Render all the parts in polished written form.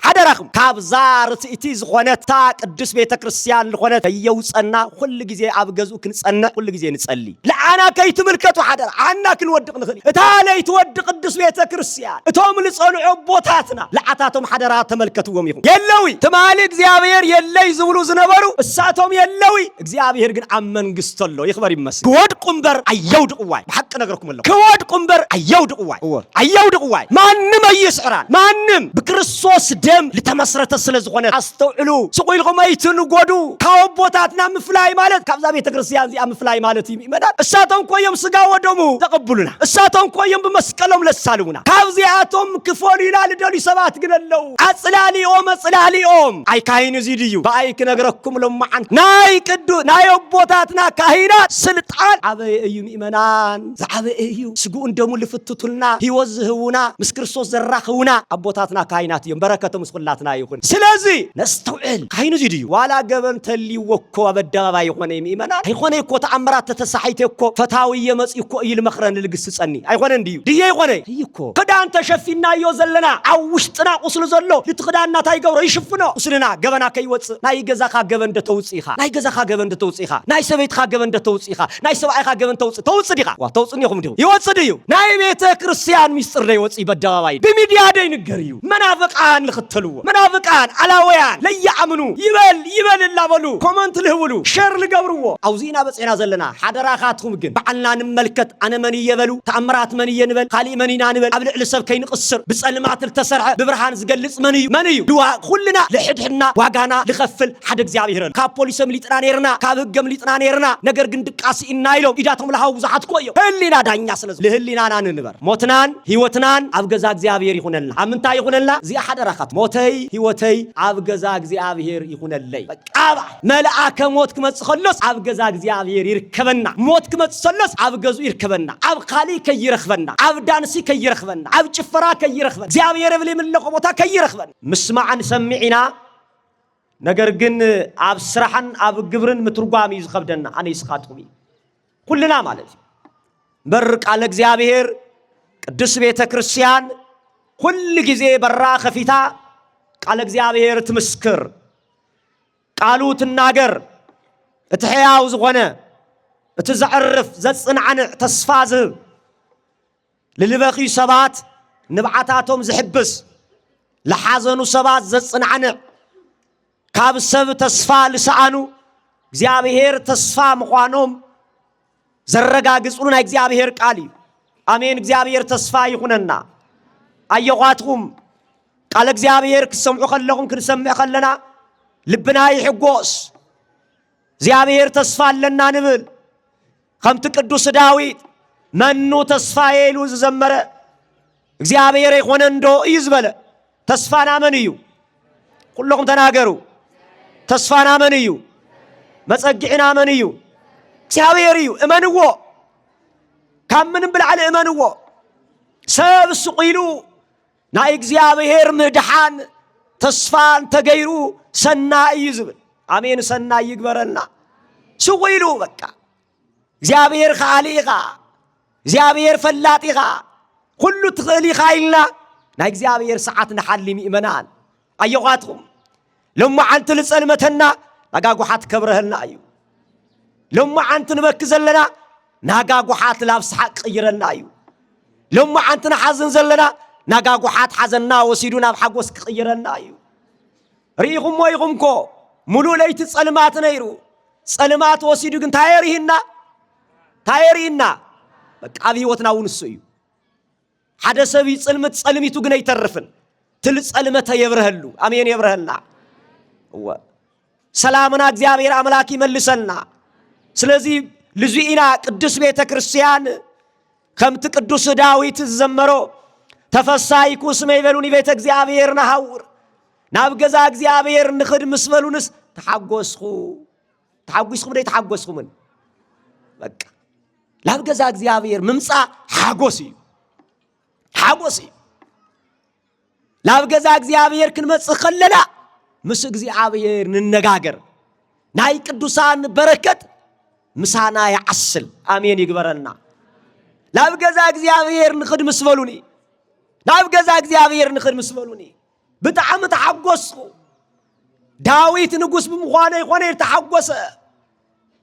حدراخم كابزار تيتي زخونت تا قدس بيت كريستيان لخونت يوصنا كل غزي ابغزو كنصنا كل غزي نصلي لعنا كيتملكتو حدر عنا كنودق نخلي تالي تود قدس بيت كريستيان اتوم لصنعوا بوتاتنا لعتاتهم حدرات تملكتوهم يكون يلوي تمالك እግዚአብሔር የለይ ዝብሉ ዝነበሩ እሳቶም የለዊ እግዚአብሔር ግን አመንግስተሎ ይخبر ይመስል ወድቁምበር አየውድቁዋይ በሐቅ ነገርኩም ነው ከወድቁምበር አየውድቁዋይ ማንም አይስዕራን ማንም በክርስቶስ ደም ለተመስረተ ስለዝኾነ አስተውሉ ስቆይልኩም አይትንጎዱ ካወቦታትና ምፍላይ ማለት ካብዛ ቤተ ክርስቲያን ዚያ ምፍላይ ማለት ይመዳል እሳቶም ቆየም ስጋ ወደሙ ተቀበሉና እሳቶም ቆየም በመስቀሎም ለሳሉና ካብዚያቶም ክፎሊና ለደሊ ሰባት ግነለው አጽላሊኦም አይካይን ዚድዩ ባይክ ነገርኩም ለማዓን ናይ ቅዱ ናይ ወቦታትና ካሂናት ስልጣን አበይ እዩ ሚመናን ዛዕበ እዩ ስጉ እንደሙ ልፍትቱልና ህይወዝህውና ምስ ክርስቶስ ዘራኽውና አቦታትና ካሂናት እዮም በረከቱ ምስኩላትና ይሁን ስለዚህ ነስተውዕል ካሂኑ ዚድዩ ዋላ ገበን ተሊወኮ አበዳባይ ይሆነ ሚመናን አይሆነ እኮ ተአምራት ተተሳሒተ እኮ ፈታዊ የመጽ እኮ ይል መኽረን ልግስ ጸኒ አይሆነ እንዲዩ ድየ ይሆነ እኮ ከዳን ተሸፊና ይወዘለና አውሽጥና ቁስሉ ዘሎ ልትخዳና ታይገብሮ ይሽፍኖ ቁስልና ገበና ከይወጽ ናይ ገዛኻ ገበን እንደተውጽኢኻ ናይ ገዛኻ ገበን እንደተውጽኢኻ ናይ ሰበይትኻ ገበን እንደተውጽኢኻ ናይ ሰብኣይኻ ገበን ተውጽዲኻ ዋተውጽኒኹም ዲሁ ይወጽድዩ ናይ ቤተ ክርስቲያን ሚስጥር ላይ ወጽ ይበዳባይ በሚዲያ ላይ ንገርዩ መናፍቃን ልኽተልዎ መናፍቃን አላወያን ለያምኑ ይበል ላበሉ ኮሜንት ልህብሉ ሼር ልገብርዎ አውዚና በጽና ዘለና ሓደራኻትኩም ግን በዓልና ንመልከት አነ መን ይበሉ ተአምራት መን ይንበል ካሊ መኒና ንበል ኣብ ልዕሊ ሰብ ከይንቅስር ብጸልማት ተሰርሐ ብብርሃን ዝገልጽ መን እዩ ድዋ ኩልና ለሕድሕና ዋጋና ልኸፍል ሓደ እግዚአብሔር ካብ ፖሊስም ሊጥና ነርና ካብ ህገም ሊጥና ነርና ነገር ግን ድቃሲ ኢና ኢሎም ኢዳቶም ለሃው ብዙሓት ቆዮ ህሊና ዳኛ ስለዚ ለህሊናና ንንበር ሞትናን ህይወትናን ኣብ ገዛ እግዚአብሔር ይኹነልና አምንታ ይኹነልና ዚያ ሓደራኻት ሞተይ ህይወተይ ኣብ ገዛ እግዚአብሔር ይኹነለይ በቃ መልአከ ሞት ክመጽኸሎስ ኣብ ገዛ እግዚአብሔር ይርከበና ሞት ክመጽኸሎስ ኣብ ገዙ ይርከበና ኣብ ኻሊ ከይረኽበና ኣብ ዳንሲ ከይረኽበና ኣብ ጭፈራ ከይረኽበና እግዚአብሔር ብለ ምለቆ ቦታ ከይረኽበና ምስማዓን ሰሚዒና ነገር ግን ኣብ ስራሕን ኣብ ግብርን ምትርጓም ይዝኸብደና አነ ይስኻጥቁሚ ኩልና ማለት በር ቃል እግዚአብሔር ቅዱስ ቤተ ክርስቲያን ሁሉ ጊዜ በራ ከፊታ ቃል እግዚአብሔር ትመስክር ቃሉ ትናገር እትሕያው ዝኾነ እትዘዕርፍ ዘጽንዓን ተስፋ ዝህብ ለልበኺ ሰባት ንብዓታቶም ዝሕብስ ለሓዘኑ ሰባት ዘጽንዓን ካብ ሰብ ተስፋ ልሰአኑ እግዚአብሔር ተስፋ ምዃኖም ዘረጋግጹን ናይ እግዚአብሔር ቃል እዩ አሜን እግዚአብሔር ተስፋ ይኹነና አየኋትኩም ቃል እግዚአብሔር ክሰምዑ ከለኹም ክንሰምዕ ከለና ልብና ይሕጎስ እግዚአብሔር ተስፋ አለና ንብል ከምቲ ቅዱስ ዳዊት መኑ ተስፋዬ ኢሉ ዝዘመረ እግዚአብሔር ይኾነ እንዶ እዩ ዝበለ ተስፋና መን እዩ ኩልኩም ተናገሩ ተስፋና መን እዩ መጸጊዕና መን እዩ እግዚአብሔር እዩ እመንዎ ካብ ምንም ብልዓለ እመንዎ ሰብ ስቂሉ ናይ እግዚአብሔር ምድሓን ተስፋን ተገይሩ ሰናይ እዩ ዝብል አሜን ሰናይ ይግበረና ስቂሉ በቃ እግዚአብሔር ኻሊኻ እግዚአብሔር ፈላጢኻ ኩሉ ትኽእሊኻ ኢልና ናይ እግዚአብሔር ሰዓት ንሓልም ይእመናን አየኋትኩም لما عنت لصلمتنا نغاغوحات كبرهلنا ايو لما عنت نبك زلنا نغاغوحات لابس حق قيرنا ايو لما عنت نحزن زلنا نغاغوحات حزننا وسيدونا بحقوس قيرنا ايو ريغم ويغمكو ملو ليت صلمات نيرو صلمات وسيدو كن تايرينا بقى بيوتنا ونسو ايو حدا سبي صلميتو كن يترفن تل صلمته يبرهلو امين يبرهلنا سلامنا እግዚአብሔር አምላክ ይመልሰልና ስለዚህ ልጅኢና ቅዱስ ቤተ ክርስቲያን ከምት ቅዱስ ዳዊት ዘመሮ ተፈሳይኩ ስመ ይበሉኒ ቤተ እግዚአብሔር ናሃውር ናብ ገዛ እግዚአብሔር ንخد መስበሉንስ ተሐጎስኹ ተሐጎስኹምን በቃ ናብ ገዛ እግዚአብሔር ምምጻ ሐጎስ ናብ ገዛ እግዚአብሔር ክንመጽእ ከለና ምስ እግዚአብሔር ንነጋገር ናይ ቅዱሳን በረከት ምሳና ያዓስል አሜን ይግበረና ናብ ገዛ እግዚአብሔር ንخد መስበሉኒ ናብ ገዛ እግዚአብሔር ንخد መስበሉኒ بتعم تحقصوا داويت نقص بمخانة يخونه يتحقص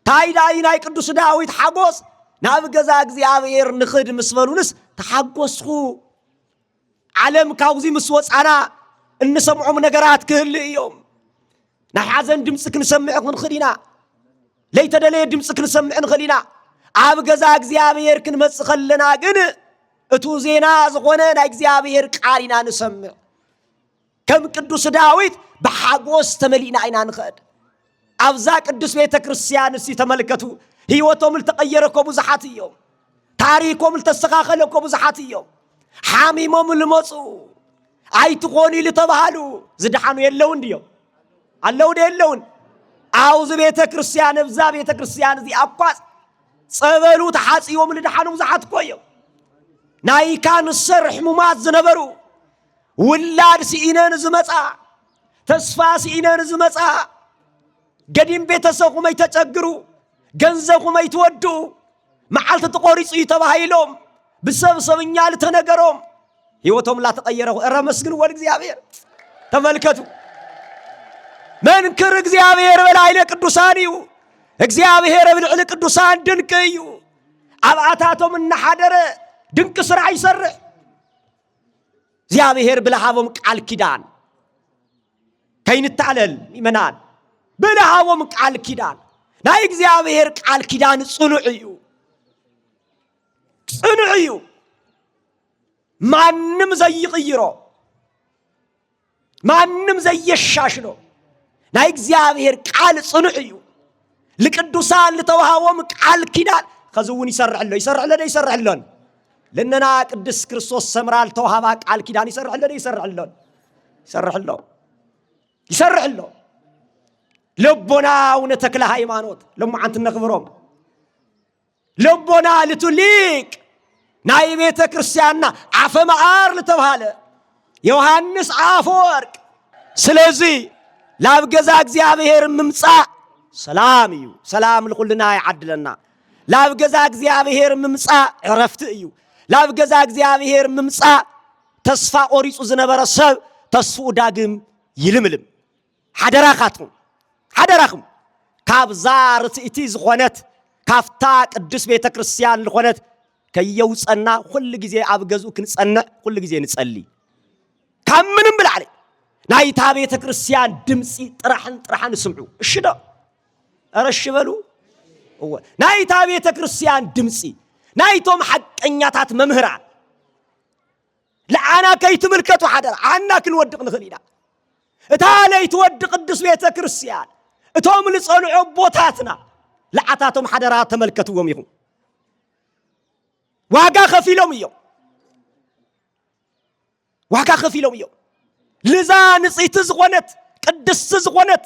تايداي ناي قدوس داويت حقص نابغزا እግዚአብሔር ንخد مسفلونس تحقصوا ዓለም ካውዚ مسوصانا እንሰምዖም ነገራት ክህል እዮም ናይ ሓዘን ድምጽ ክንሰምዕ ክንኽዲና ለይተደለየ ድምጽ ክንሰምዕ ንኽዲና ኣብ ገዛ እግዚአብሔር ክንመጽእ ከለና ግን እቱ ዜና ዝኾነ ናይ እግዚአብሔር ቃሊና ንሰምዕ ከም ቅዱስ ዳዊት በሐጎስ ተመሊና ኢና ንኸድ ኣብዛ ቅዱስ ቤተ ክርስቲያን እሲ ተመልከቱ ህይወቶም ልተቀየረኮ ብዙሓት እዮም ታሪኮም ልተስተኻኸለኮ ብዙሓት እዮም ሓሚሞም ልመጹ ኣይትኾኑ ልተባሃሉ ዝድሓኑ የለውን ድዮም ኣለው የለውን ኣውዝ ቤተ ክርስቲያን ኣብዛ ቤተ ክርስቲያን እዚ ኣቋጽ ጸበሉ ተሓጽዮም ልድሓኑ ብዙሓት እኮ እዮም ናይ ካንሰር ሕሙማት ዝነበሩ ውላድ ሲኢነን ዝመጻ ተስፋ ሲኢነን ዝመጻ ገዲም ቤተሰብኩም ኣይተጨግሩ ገንዘብኩም ኣይትወዱ መዓልቲ ተቆሪጹ ተባሂሎም ብሰብሰብኛ ልተነገሮም ህይወቶም ላ ተቀየረው ረመስግን ወል እግዚአብሔር ተመልከቱ መንክር እግዚአብሔር በላይለ ቅዱሳን እዩ እግዚአብሔር ብልዕል ቅዱሳን ድንቅ እዩ አብዓታቶም እናሐደረ ድንቅ ስራ ይሰርሕ እግዚአብሔር ብለሃቦም ቃል ኪዳን ከይንታለል ይመናል ብለሃቦም ቃል ኪዳን ናይ እግዚአብሔር ቃል ኪዳን ጽኑዕ እዩ ጽኑዕ እዩ ማንም ዘይቅይሮ ማንም ዘይሻሽሎ ናይ እግዚአብሔር ቃል ጽኑዕ እዩ ለቅዱሳን ለተዋሃቦም ቃል ኪዳን ከዝውን ይሰርሕለን ለነና ቅዱስ ክርስቶስ ሰምራል ተዋሃባ ቃል ኪዳን ይሰርሕለን ልቦና ወነተክለ ሃይማኖት ለማዓንት ነክብሮም ልቦና ልቱሊቅ ናይ ቤተ ክርስቲያንና አፈማር ለተባለ ዮሐንስ አፈወርቅ ስለዚህ ላብገዛ እግዚአብሔር ምምጻ ሰላም እዩ ሰላም ለኩልና ይዓድለና ላብገዛ እግዚአብሔር ምምጻ ዕረፍት እዩ ላብገዛ እግዚአብሔር ምምጻ ተስፋ ቆሪጹ ዝነበረ ሰብ ተስፋው ዳግም ይልምልም ሓደራኹም ካብዛ ርትእቲ ዝኾነት ካፍታ ቅዱስ ቤተ ክርስቲያን ዝኾነት ከየውጸና ሁሉ ጊዜ ኣብ ገዝኡ ክንጸንዕ ሁሉ ጊዜ ንጸሊ ካብ ምንም ብላዕሊ ናይታ ቤተ ክርስቲያን ድምጺ ጥራሕን ስምዑ እሽዶ አረሽበሉ ናይታ ቤተ ክርስቲያን ድምጺ ናይቶም ሐቀኛታት መምህራን ለአና ከይትምልከቱ ሓደራ አና ክንወድቅ ንኽእልና እታ ለይትወድቅ ቅዱስ ቤተ ክርስቲያን እቶም ልጸንዑ ቦታትና ለዓታቶም ሓደራ ተመልከቱዎም ይኹም ዋጋ ከፊሎም እዮም ልዛ ንጽይት ዝኾነት ቅድስት ዝኾነት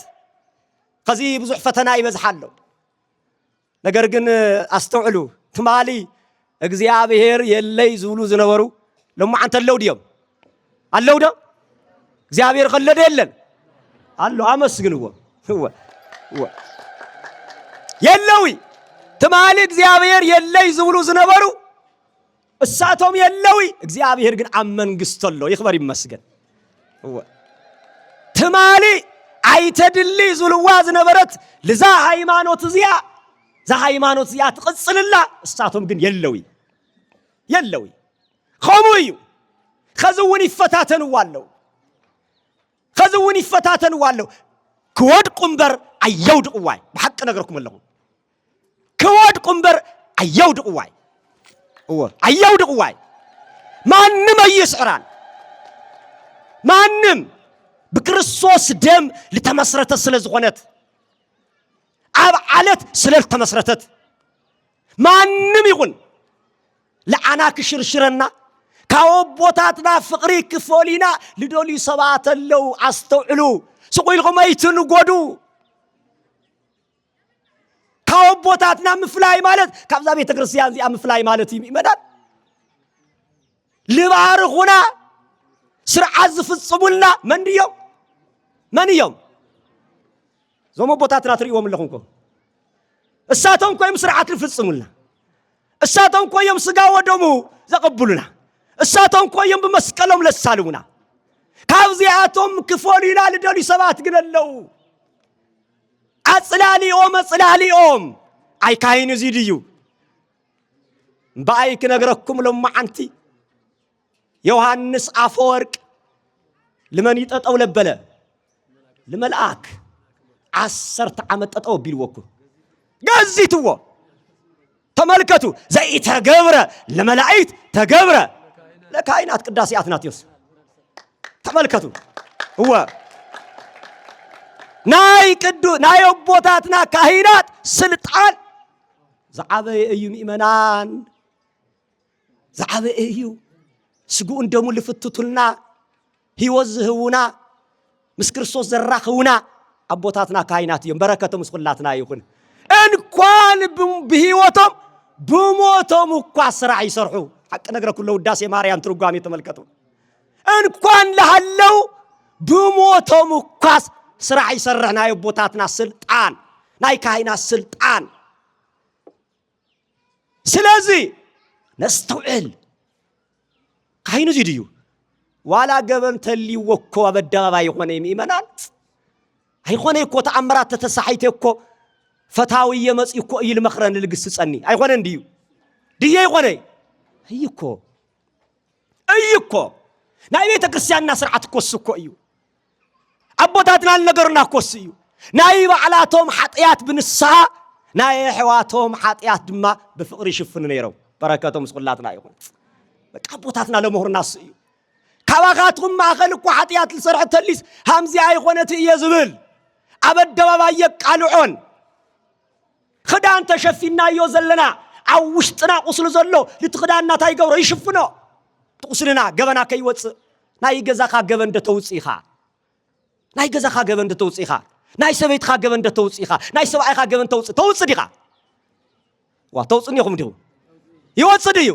ከዚ ብዙሕ ፈተና ይበዝሓሎ ነገር ግን አስተውዕሉ ትማሊ እግዚአብሔር የለይ ዝብሉ ዝነበሩ ለማዓንተ አለው ዲዮም አለው ዶ እግዚአብሔር ቀለደ የለን አለው አመስግንዎ የለዊ ትማሊ እግዚአብሔር የለይ ዝብሉ ዝነበሩ እሳቶም የለዊ እግዚአብሔር ግን አመንግስቶሎ ይኽበር ይመስገን ትማሊ አይተድሊ ዝልዋ ዝነበረት ለዛ ሃይማኖት እዚያ ዛ ሃይማኖት እዚያ ትቅጽልላ እሳቶም ግን የለዊ ኸሙዩ ከዝውን ይፈታተንዋለው ክወድቁምበር አየውድቁዋይ በሐቅ ነገርኩም ለኹ ክወድቁምበር አየውድቁዋይ ማንም አይስዕራን ማንም በክርስቶስ ደም ለተመስረተ ስለዝኾነት ኣብ ዓለት ስለተመስረተት ማንም ይኹን ለአና ክሽርሽረና ካወቦታትና ፍቅሪ ክፎሊና ልዶሊ ሰባተለው አስተውዕሉ ስቁልኩም አይትንጎዱ ካወቦታትና ምፍላይ ማለት ካብዛ ቤተ ክርስቲያን ዚኣ ምፍላይ ማለት ይመዳል ልባርኹና ስርዓት ዝፍጽሙልና መን እዮም ዞሞ ቦታትና ትሪኦም ለኹምኮ እሳቶም ኮይም ስርዓት ልፍጽሙልና እሳቶም ኮይም ስጋ ወደሙ ዘቀብሉና እሳቶም ኮይም በመስቀሎም ለሳሉና ካብዚኣቶም ክፈልዩና ልደልዩ ሰባት ግን ኣለው ኣጽላሊኦም ኣይ ካይኑ እዚ ድዩ እምበኣይ ክነግረኩም ሎማዓንቲ ዮሃንስ ኣፈወርቅ لمن يتطاو لبله لملأك 10 ዓመት ተጠው ቢልወኩ ገዚትዎ ተመልከቱ ዘይ ተገብረ ለመላእክት ተገብረ ለካይናት ቅዳሴ አትናቴዎስ ተመልከቱ هو ናይ ቦታትና ካህናት ስልጣን ዘዓበየ እዩ ምእመናን ዘዓበየ እዩ ስጉኡ እንደሙ ልፍትቱልና ህይወት ዝህቡና ምስ ክርስቶስ ዘራኽቡና አቦታትና ካህናት እዮም በረከቶም ምስኩላትና ይኹን እንኳን በህይወቶም በሞቶም እኳ ስራሕ ይሰርሑ ሐቅ ነግረኩለ ውዳሴ ማርያም ትርጓሜ ተመልከቱ እንኳን ለሃለው በሞቶም እኳ ስራሕ ይሰርሕና አቦታትና ስልጣን ናይ ካህናት ስልጣን ስለዚህ ነስተውዕል ካህኑ ዝድዩ ዋላ ገበን ተሊወኮ አበደባባይ ይሆነ ይመናል አይሆነ እኮ ተአምራት ተተሳሒተ እኮ ፈታዊ የመጽ እኮ ይል መኽረን ልግስ ጸኒ አይሆነ እንዲዩ ድየ ይሆነ እይኮ ናይ ቤተ ክርስቲያንና ስርዓት ኮስ እኮ እዩ አቦታትና ነገርና ኮስ እዩ ናይ ባዕላቶም ኃጢያት ብንስሓ ናይ ሕዋቶም ኃጢያት ድማ በፍቅር ይሽፍኑ ነይረው በረከቶም ምስኩላትና ይሁን በቃ አቦታትና ለመሆርና እዩ ካባኻትኩም ማኸል እኮ ኃጢያት ልሰርሕ ተሊስ ሃምዚ አይኾነት እየዝብል አበደባባይ የቃልዑን خدان ተሸፊና ይወዘለና አውሽጥና ቁስሉ ዘሎ ልትخدانና ታይገብሮ ይሽፍኖ ቁስልና ገበና ከይወጽ ናይ ገዛኻ ገበን ደተውጽኢኻ ናይ ገዛኻ ገበን ደተውጽኢኻ ናይ ሰበይትኻ ገበን ደተውጽኢኻ ናይ ሰብኣይኻ ገበን ተውጽ ዲኻ ዋ ተውጽኒ ይኹም ዲሁ ይወጽ ድዩ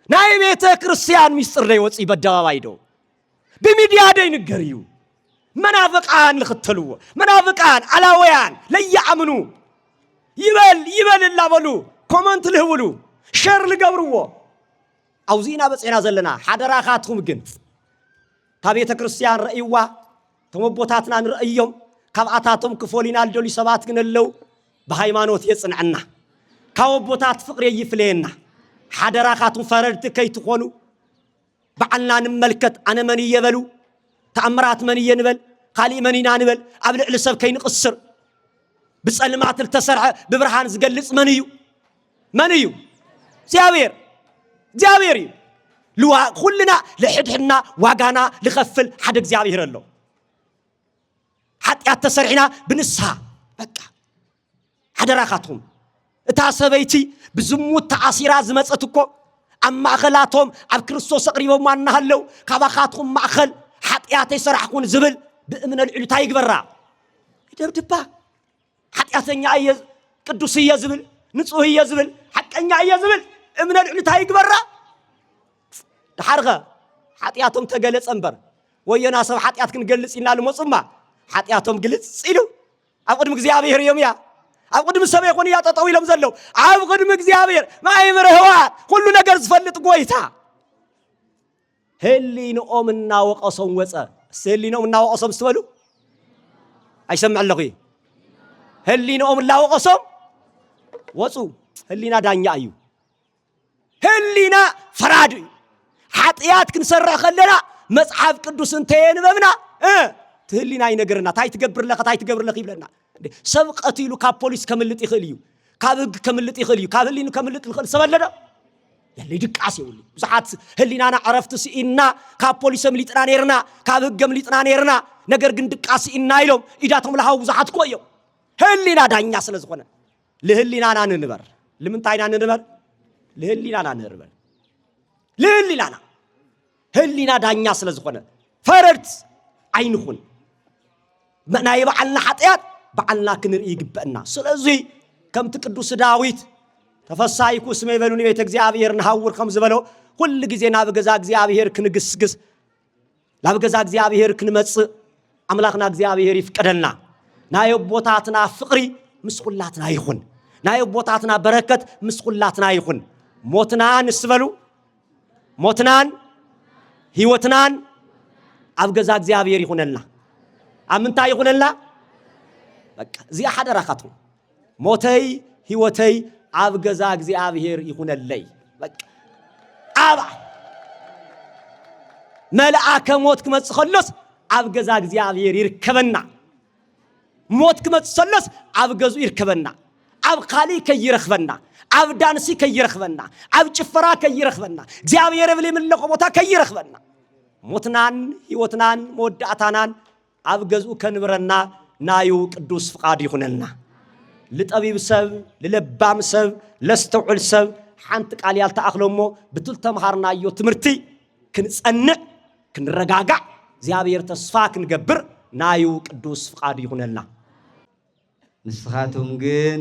ናይ ቤተ ክርስቲያን ሚስጥር ደይ ወጽ በደባባይ ዶ በሚዲያ ደይ ንገርዩ መናፍቃን ልኽተልዎ መናፍቃን አላውያን ለያምኑ ይበል ላበሉ ኮመንት ልህብሉ ሸር ልገብርዎ አውዚና በጽና ዘለና ሓደራኻትኩም ግን ታቤተ ክርስቲያን ረእይዋ ተመቦታትና ንረእዮም ካብአታቶም ክፎሊና ልደሉ ሰባት ግን አለው በሃይማኖት የጽንዕና ካወቦታት ፍቅር ይፍለየና ሓደራኻትኩም ፈረድት ከይትኾኑ በዓልና ንመልከት አነ መን ይበሉ ተአምራት መን ይንበል ካሊ መኒና ንበል ኣብ ልዕሊ ሰብ ከይንቅስር بصلمات التسرع ببرهان زقلص منيو እግዚአብሔር لوا كلنا لحدنا واغانا لخفل حد እግዚአብሔር الله ኃጢአት ተሰርዒና ብንስሓ በቃ ሓደራኻትኩም እታ ሰበይቲ ብዝሙት ተዓሲራ ዝመጸት እኮ ኣብ ማእኸላቶም ኣብ ክርስቶስ ኣቅሪቦም ማናሃለው ካባኻትኩም ማእኸል ኃጢአት ይሰርሕኩን ዝብል ብእምነ ልዕሉታ ይግበራ ይደብድባ ኃጢአተኛ ቅዱስ ይዝብል ንጹህ ይዝብል ሐቀኛ ይዝብል እምነ ልዕሉታ ይግበራ ድሓርኸ ኃጢአቶም ተገለጸ እንበር ወየና ሰብ ኃጢአት ክንገልጽ ኢና ልመጽማ ኃጢአቶም ግልጽ ኢሉ ኣብ ቅድሚ እግዚአብሔር እዮም ያ ኣብ ቅድሚ ሰብ ይኹን ያ ተጠው ኢሎም ዘለው ኣብ ቅድሚ እግዚአብሔር ማይምረ ህዋት ሁሉ ነገር ዝፈልጥ ጎይታ ህሊንኦም እናወቀሶም ወጸ ህሊንኦም እናወቀሶም ስትበሉ አይሰምዕ ኣለኹ ህሊንኦም እናወቀሶም ወጹ ህሊና ዳኛ እዩ ህሊና ፈራድ ኃጢአት ክንሰርሕ ከለና መጽሐፍ ቅዱስ እንተየንበብና ህሊና ይነገርና ታይ ትገብር ለኻ ይብለና ሰብ ቀቲሉ ካብ ፖሊስ ከምልጥ ይኽእል እዩ ካብ ህግ ከምልጥ ይኽእል እዩ ካብ ህሊኑ ከምልጥ ይኽእል ሰበለደ ያለ ድቃስ ይውል ብዙሓት ህሊናና ዕረፍት ሲኢና ካብ ፖሊስ ምልጥና ነርና ካብ ህግ ምልጥና ነርና ነገር ግን ድቃስ ኢና ኢሎም ኢዳቶም ለሃው ብዙሓት ቆዮ ህሊና ዳኛ ስለ ዝኾነ ለህሊናና ንንበር ለምንታይና ንንበር ለህሊናና ንርበር ለህሊናና ህሊና ዳኛ ስለ ዝኾነ ፈረድ አይንኹን ናይ በዓልና ኃጢአት በዓልና ክንርኢ ይግበአና ስለዚህ ከምቲ ቅዱስ ዳዊት ተፈሳይኩ ስመ ይበሉኒ ቤተ እግዚአብሔር ንሃውር ከም ዝበለው ሁሉ ጊዜ ናብ ገዛ እግዚአብሔር ክንግስግስ ናብ ገዛ እግዚአብሔር ክንመጽእ አምላክና እግዚአብሔር ይፍቀደልና ናይ ቦታትና ፍቅሪ ምስኩላትና ይኹን ናይ ቦታትና በረከት ምስኩላትና ይኹን ሞትናን ስበሉ ሞትናን ህይወትናን أبجز እግዚአብሔር ይሁንልና أمنታ ይሁንልና በቃ እዚያ ሓደራኻቱ ሞተይ ህይወተይ أبجز እግዚአብሔር ይሁንለይ በቃ አባ መልአከ ሞት ክመጽኸሎስ أبجز እግዚአብሔር ይርከበና ሞት ክመጽኸሎስ أبجزو ይርከበና أب خالي كيرخبنا أب دانسي كيرخبنا أب جفرا كيرخبنا እግዚአብሔር ብለ ምንለቆ ቦታ كيرخبنا ሞትናን ህይወትናን ሞዳታናን أبجزو ከንብረና ናዩ ቅዱስ ፍቃድ ይሁንና لطبيب سب للبام سب لستوعل سب حنت قال يالتأخلومو بتل تمهارنايو تمرتي كنصنع كنرغاغا እግዚአብሔር ተስፋ ክንገብር ናዩ ቅዱስ ፍቃድ ይሁንልና ንስኻቱም ግን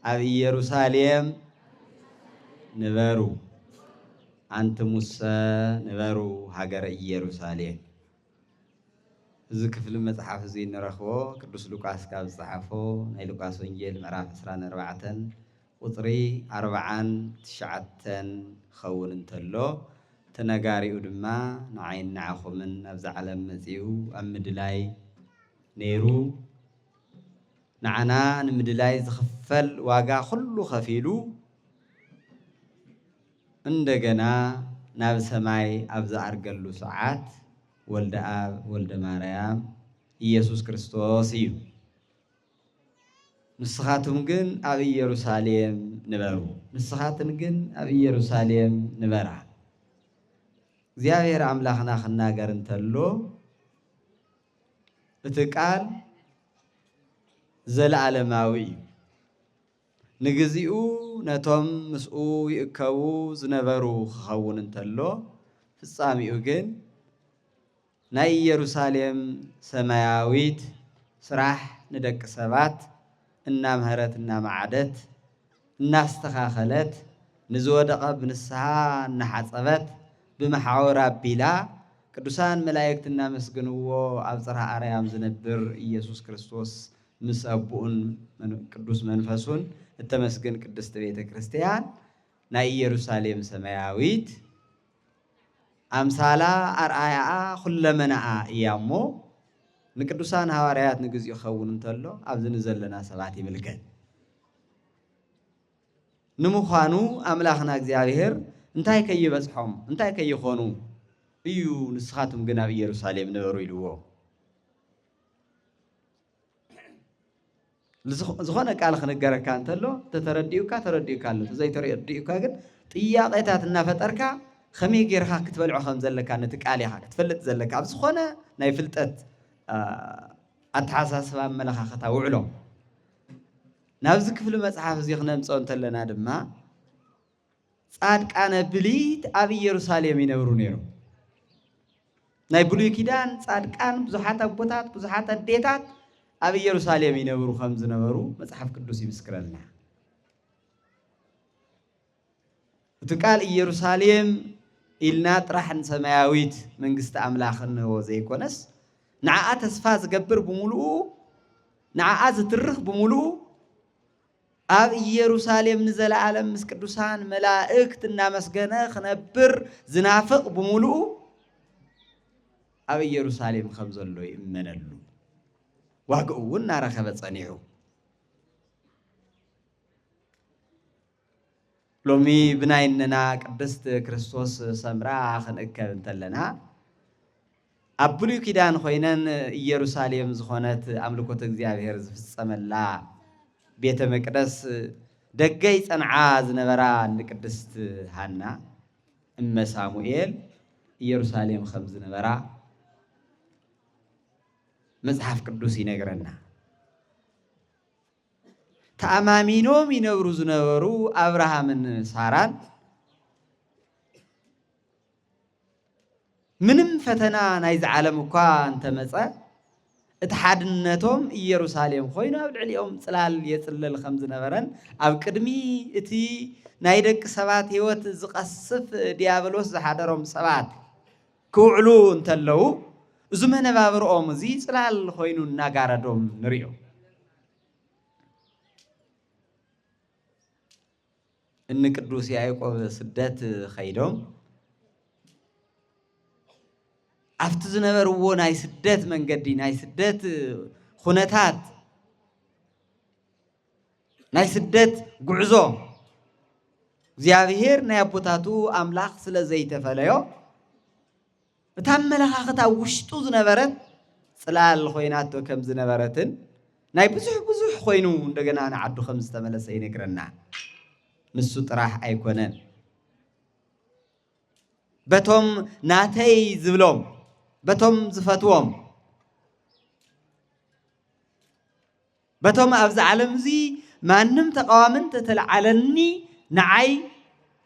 ኣብ ኢየሩሳሌም ንበሩ አንትሙሰ ንበሩ ሃገረ ኢየሩሳሌም እዚ ክፍል መጽሐፍ እዚ ንረኽቦ ቅዱስ ሉቃስ ካብ ዝጻሓፎ ናይ ሉቃስ ወንጌል ምዕራፍ 24 ቁጥሪ 49 ኸውን እንተሎ ተነጋሪኡ ድማ ንዓይን ንዓኹምን ኣብ ዝዓለም መጺኡ ኣብ ምድላይ ነይሩ ንዓና ንምድላይ ዝኽፈል ዋጋ ኩሉ ኸፊሉ እንደገና ናብ ሰማይ ኣብ ዝኣርገሉ ሰዓት ወልደ አብ ወልደ ማርያም ኢየሱስ ክርስቶስ እዩ ንስኻቱም ግን ኣብ ኢየሩሳሌም ንበሩ ንስኻትን ግን ኣብ ኢየሩሳሌም ንበራ እግዚአብሔር አምላኽና ክናገር እንተሎ እቲ ቃል ዘለዓለማዊ ንግዚኡ ነቶም ምስኡ ይእከቡ ዝነበሩ ክኸውን እንተሎ ፍጻሚኡ ግን ናይ ኢየሩሳሌም ሰማያዊት ስራሕ ንደቂ ሰባት እናምህረት እናማዓደት እናስተኻኸለት ንዝወደቐ ብንስሓ እናሓፀበት بمحاور بلا ቅዱሳን መላእክት እናመስግንዎ ኣብ ጽርሐ አርያም ዝነብር ኢየሱስ ክርስቶስ ምስ አቡኡን ቅዱስ መንፈሱን እተመስገን ቅድስት ቤተ ክርስቲያን ናይ ኢየሩሳሌም ሰማያዊት አምሳላ አርአያ ኩለመናአ እያሞ ንቅዱሳን ሐዋርያት ንግዚኡ ኸውን እንተሎ ኣብዝን ዘለና ሰባት ይምልከት ንምዃኑ አምላኽና እግዚአብሔር እንታይ ከይበጽሖም እንታይ ከይኾኑ እዩ ንስኻቱም ግን ኣብ ኢየሩሳሌም ነበሩ ኢልዎ ዝኾነ ቃል ክነገረካ እንተሎ ተተረዲኡካ ኣሎ ዘይተረዲኡካ ግን ጥያቄታት እናፈጠርካ ከመይ ጌርካ ክትበልዖ ከም ዘለካ ነቲ ቃል ኢኻ ክትፈልጥ ዘለካ ኣብ ዝኾነ ናይ ፍልጠት ኣተሓሳስባ ኣመለኻኽታ ውዕሎ ናብዚ ክፍሊ መጽሓፍ እዚ ክነምፅኦ እንተለና ድማ ጻድቃነ ብሊት ኣብ ኢየሩሳሌም ይነብሩ ነይሮም ናይ ብሉይ ኪዳን ጻድቃን ብዙሓት ኣቦታት ብዙሓት ኣዴታት ኣብ ኢየሩሳሌም ይነብሩ ከም ዝነበሩ መጽሓፍ ቅዱስ ይምስክረልና እቲ ቃል ኢየሩሳሌም ኢልና ጥራሕ ሰማያዊት መንግስቲ ኣምላኽን ዘይኮነስ ንዓኣ ተስፋ ዝገብር ብምሉኡ ንዓኣ ዝትርኽ ብምሉኡ ኣብ ኢየሩሳሌም ንዘለዓለም ምስ ቅዱሳን መላእክት እናመስገነ ክነብር ዝናፍቕ ብምሉኡ ኣብ ኢየሩሳሌም ከም ዘሎ ይእመነሉ ዋግኡ እውን እናረኸበ ጸኒሑ ሎሚ ብናይነና ቅድስት ክርስቶስ ሰምራ ክንእከብ እንተለና ኣብ ብሉይ ኪዳን ኮይነን ኢየሩሳሌም ዝኾነት ኣምልኮት እግዚአብሔር ዝፍጸመላ ቤተ መቅደስ ደገይ ጸንዓ ዝነበራ ንቅድስት ሃና እመ ሳሙኤል ኢየሩሳሌም ከም ዝነበራ መጽሐፍ ቅዱስ ይነግረና ተአማሚኖም ይነብሩ ዝነበሩ አብርሃምን ሳራን ምንም ፈተና ናይ ዓለም እኳ እንተመጸ እትሓድነቶም ኢየሩሳሌም ኮይኑ ኣብ ልዕሊኦም ጽላል የጽልል ከም ዝነበረን ኣብ ቅድሚ እቲ ናይ ደቂ ሰባት ህይወት ዝቀስፍ ዲያብሎስ ዝሓደሮም ሰባት ክውዕሉ እንተለው እዚ መነባብሮኦም እዚ ጽላል ኮይኑ እናጋረዶም ንሪኦ እን ቅዱስ ያዕቆብ ስደት ኸይዶም ኣብቲ ዝነበርዎ ናይ ስደት መንገዲ ናይ ስደት ኩነታት ናይ ስደት ጉዕዞ እግዚአብሔር ናይ አቦታቱ አምላክ ስለ ዘይተፈለዮ እታ መለኻኸት ኣብ ውሽጡ ዝነበረት ጽላል ኮይናቶ ከም ዝነበረትን ናይ ብዙሕ ኮይኑ እንደገና ንዓዱ ከም ዝተመለሰ ይነግረና ንሱ ጥራሕ ኣይኮነን በቶም ናተይ ዝብሎም በቶም ዝፈትዎም በቶም ኣብዛ ዓለም እዚ ማንም ተቃዋምን ተተልዓለኒ ንዓይ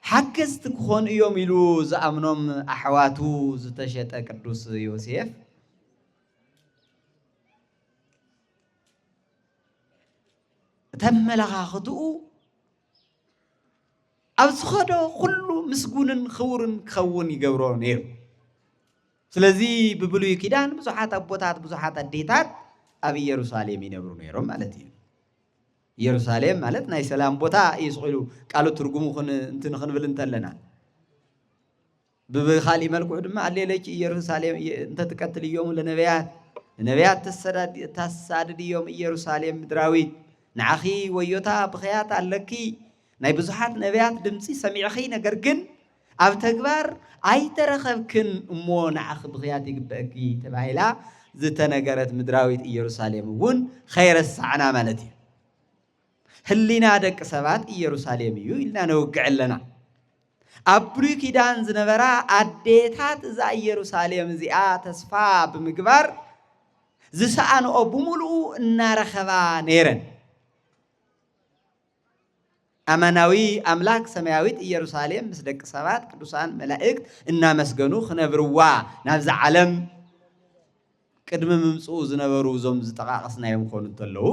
ሓገዝቲ ክኾኑ እዮም ኢሉ ዝኣምኖም ኣሕዋቱ ዝተሸጠ ቅዱስ ዮሴፍ ተመለኻኽትኡ ኣብ ዝኸዶ ኩሉ ምስጉንን ክቡርን ክኸውን ይገብሮ ነይሩ ስለዚ ብብሉይ ኪዳን ብዙሓት ኣቦታት ብዙሓት ኣዴታት ኣብ ኢየሩሳሌም ይነብሩ ነይሮም ማለት እዩ ኢየሩሳሌም ማለት ናይ ሰላም ቦታ ይስቂሉ ቃሉ ትርጉሙ እንትን ክንብል እንተለና ብኻሊእ መልክዑ ድማ ኣሌለች ኢየሩሳሌም እንተ ትቀትል እዮም ለነቢያት ተሳድድ እዮም ኢየሩሳሌም ምድራዊት ንዓኺ ወዮታ ብኸያት ኣለኪ ናይ ብዙሓት ነቢያት ድምፂ ሰሚዕኺ ነገር ግን ኣብ ተግባር ኣይተረኸብክን እሞ ንዓኺ ብኸያት ይግበአኪ ተባሂላ ዝተነገረት ምድራዊት ኢየሩሳሌም እውን ኸይረሳዕና ማለት እዩ ህሊና ደቂ ሰባት ኢየሩሳሌም እዩ ኢልና ነውግዕ ኣለና ኣብ ብሉይ ኪዳን ዝነበራ ኣዴታት እዛ ኢየሩሳሌም እዚኣ ተስፋ ብምግባር ዝሰኣንኦ ብምሉኡ እናረኸባ ነይረን ኣማናዊ ኣምላክ ሰማያዊት ኢየሩሳሌም ምስ ደቂ ሰባት ቅዱሳን መላእክት እናመስገኑ ክነብርዋ ናብዛ ዓለም ቅድሚ ምምፅኡ ዝነበሩ ዞም ዝጠቃቀስናዮም ኮኑ እንተለዉ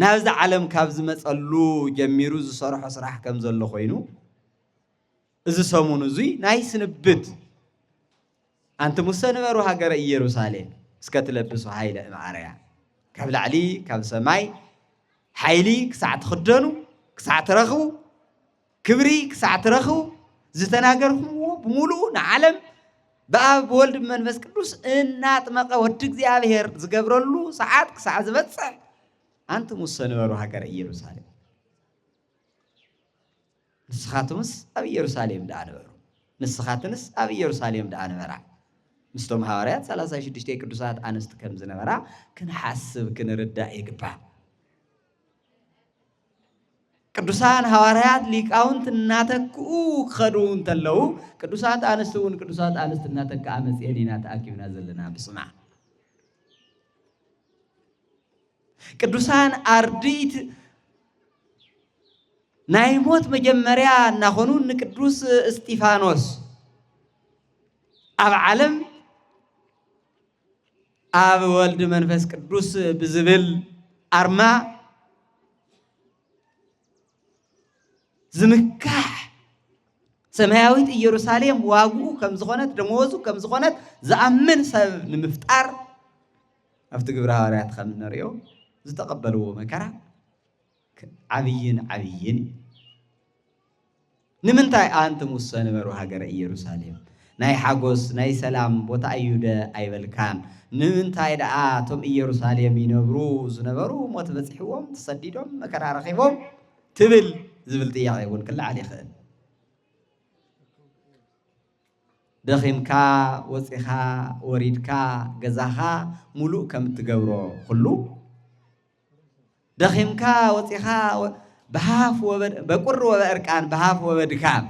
ናብዛ ዓለም ካብ ዝመፀሉ ጀሚሩ ዝሰርሖ ስራሕ ከም ዘሎ ኮይኑ እዚ ሰሙን እዙይ ናይ ስንብት ኣንቲ ሙሴ ነበሩ ሃገረ ኢየሩሳሌም እስከትለብሱ ሃይለ ማርያ ካብ ላዕሊ ካብ ሰማይ ሓይሊ ክሳዕ ትኽደኑ ክሳዕ ትረኽቡ ክብሪ ክሳዕ ትረኽቡ ዝተናገርኩምዎ ብምሉእ ንዓለም በአብ በወልድ መንፈስ ቅዱስ እናጥመቀ ወዲ እግዚአብሔር ዝገብረሉ ሰዓት ክሳዕ ዝበፅሕ ኣንቲ ሙሴ ነበሩ ሃገረ ኢየሩሳሌም ንስኻትምስ ኣብ ኢየሩሳሌም ዳኣ ነበሩ ንስኻትንስ ኣብ ኢየሩሳሌም ዳኣ ነበራ ምስቶም ሐዋርያት 36 ቅዱሳት ኣንስቲ ከም ዝነበራ ክንሓስብ ክንርዳእ ይግባእ ቅዱሳን ሐዋርያት ሊቃውንት እናተክኡ ክኸዱ እንተለዉ ቅዱሳት ኣንስቲ እውን ቅዱሳት ኣንስቲ እናተክኣ መፅአን ኢና ተኣኪብና ዘለና ብስማዕ ቅዱሳን ኣርድእት ናይ ሞት መጀመርያ እናኾኑ ንቅዱስ እስጢፋኖስ ኣብ ዓለም ኣብ ወልድ መንፈስ ቅዱስ ብዝብል ኣርማ ዝምካሕ ሰማያዊት ኢየሩሳሌም ዋግኡ ከም ዝኾነት ደመወዙ ከም ዝኾነት ዝኣምን ሰብ ንምፍጣር ኣብቲ ግብረ ሐዋርያት ከም ንሪኦ ዝተቀበልዎ መከራ ዓብይን ንምንታይ ኣንቲ ሙሴ ነበሩ ሃገረ ኢየሩሳሌም ናይ ሓጎስ ናይ ሰላም ቦታ እዩደ ኣይበልካን ንምንታይ ደኣ እቶም ኢየሩሳሌም ይነብሩ ዝነበሩ ሞት በፂሕዎም ተሰዲዶም መከራ ረኺቦም ትብል ዝብል ጥያቄ እውን ክለዓል ይኽእል ደኺምካ ወፂኻ ወሪድካ ገዛኻ ሙሉእ ከም እትገብሮ ኩሉ ደኺምካ ወፂኻ በሃፍ በቁሪ ወበዕርቃን በሃፍ ወበድካም